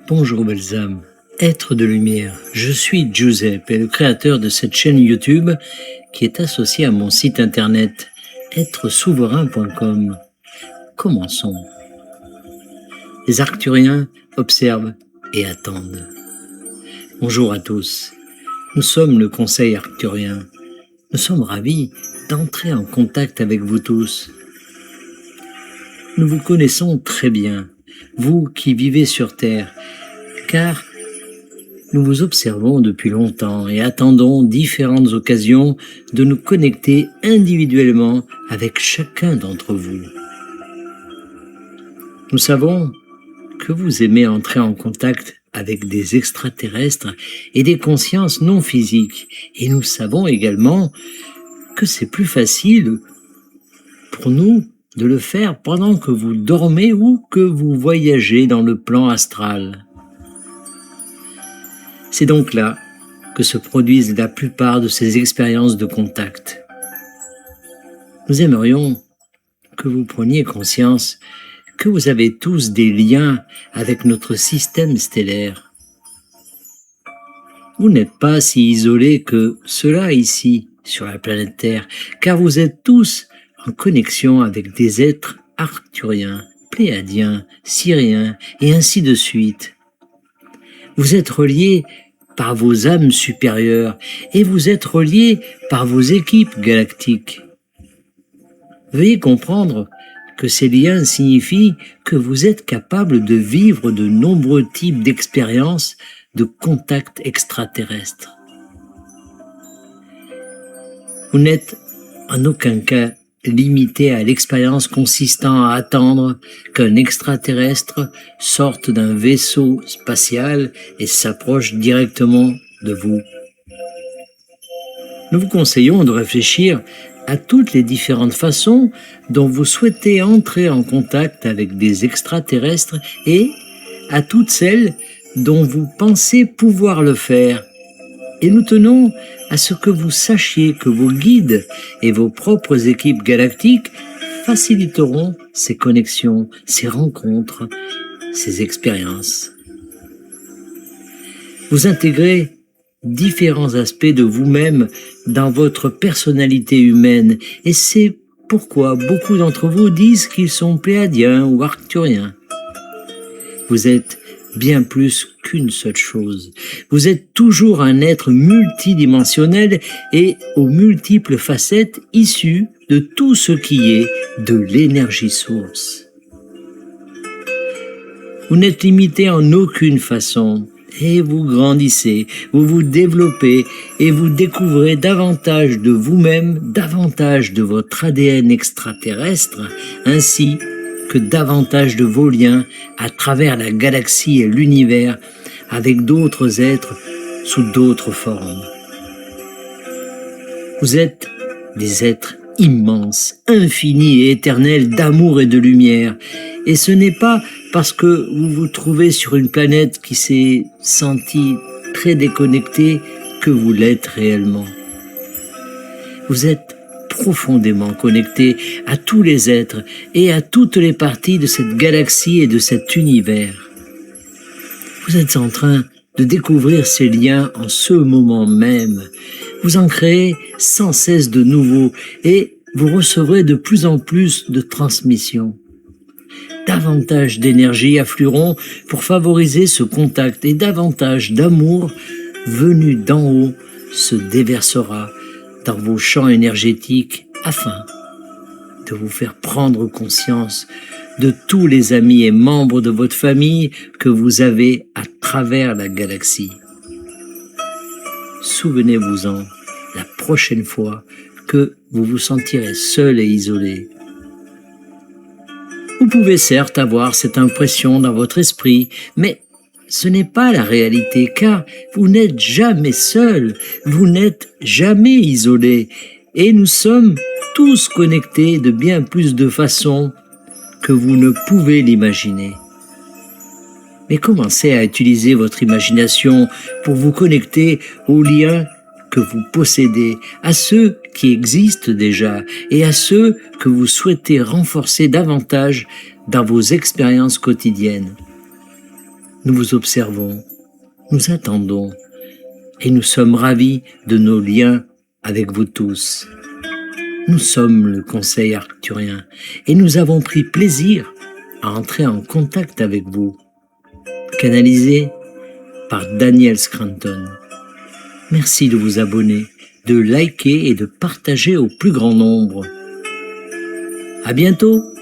Bonjour belles âmes, êtres de lumière, je suis Giuseppe, le créateur de cette chaîne YouTube qui est associée à mon site internet êtresouverain.com. Commençons. Les Arcturiens observent et attendent. Bonjour à tous, nous sommes le Conseil Arcturien. Nous sommes ravis d'entrer en contact avec vous tous. Nous vous connaissons très bien, vous qui vivez sur Terre, car nous vous observons depuis longtemps et attendons différentes occasions de nous connecter individuellement avec chacun d'entre vous. Nous savons que vous aimez entrer en contact avec des extraterrestres et des consciences non physiques, et nous savons également que c'est plus facile pour nous de le faire pendant que vous dormez ou que vous voyagez dans le plan astral. C'est donc là que se produisent la plupart de ces expériences de contact. Nous aimerions que vous preniez conscience que vous avez tous des liens avec notre système stellaire. Vous n'êtes pas si isolés que cela ici, sur la planète Terre, car vous êtes tous en connexion avec des êtres arcturiens, pléadiens, syriens, et ainsi de suite. Vous êtes reliés par vos âmes supérieures, et vous êtes reliés par vos équipes galactiques. Veuillez comprendre que ces liens signifient que vous êtes capable de vivre de nombreux types d'expériences de contact extraterrestre. Vous n'êtes en aucun cas limité à l'expérience consistant à attendre qu'un extraterrestre sorte d'un vaisseau spatial et s'approche directement de vous. Nous vous conseillons de réfléchir à toutes les différentes façons dont vous souhaitez entrer en contact avec des extraterrestres et à toutes celles dont vous pensez pouvoir le faire. Et nous tenons à ce que vous sachiez que vos guides et vos propres équipes galactiques faciliteront ces connexions, ces rencontres, ces expériences. Vous intégrez différents aspects de vous-même dans votre personnalité humaine, et c'est pourquoi beaucoup d'entre vous disent qu'ils sont pléadiens ou arcturiens. Vous êtes bien plus qu'une seule chose. Vous êtes toujours un être multidimensionnel et aux multiples facettes issues de tout ce qui est de l'énergie source. Vous n'êtes limité en aucune façon. Et vous grandissez, vous vous développez et vous découvrez davantage de vous-même, davantage de votre ADN extraterrestre, ainsi que davantage de vos liens à travers la galaxie et l'univers avec d'autres êtres sous d'autres formes. Vous êtes des êtres immenses, infinis et éternels d'amour et de lumière, et ce n'est pas parce que vous vous trouvez sur une planète qui s'est sentie très déconnectée que vous l'êtes réellement. Vous êtes profondément connecté à tous les êtres et à toutes les parties de cette galaxie et de cet univers. Vous êtes en train de découvrir ces liens en ce moment même. Vous en créez sans cesse de nouveaux et vous recevrez de plus en plus de transmissions. Davantage d'énergie afflueront pour favoriser ce contact et davantage d'amour venu d'en haut se déversera dans vos champs énergétiques afin de vous faire prendre conscience de tous les amis et membres de votre famille que vous avez à travers la galaxie. Souvenez-vous-en la prochaine fois que vous vous sentirez seul et isolé. Vous pouvez certes avoir cette impression dans votre esprit, mais ce n'est pas la réalité, car vous n'êtes jamais seul, vous n'êtes jamais isolé, et nous sommes tous connectés de bien plus de façons que vous ne pouvez l'imaginer. Mais commencez à utiliser votre imagination pour vous connecter aux liens que vous possédez, à ceux qui existent déjà et à ceux que vous souhaitez renforcer davantage dans vos expériences quotidiennes. Nous vous observons, nous attendons, et nous sommes ravis de nos liens avec vous tous. Nous sommes le Conseil arcturien, et nous avons pris plaisir à entrer en contact avec vous. Canalisé par Daniel Scranton. Merci de vous abonner, de liker et de partager au plus grand nombre. À bientôt!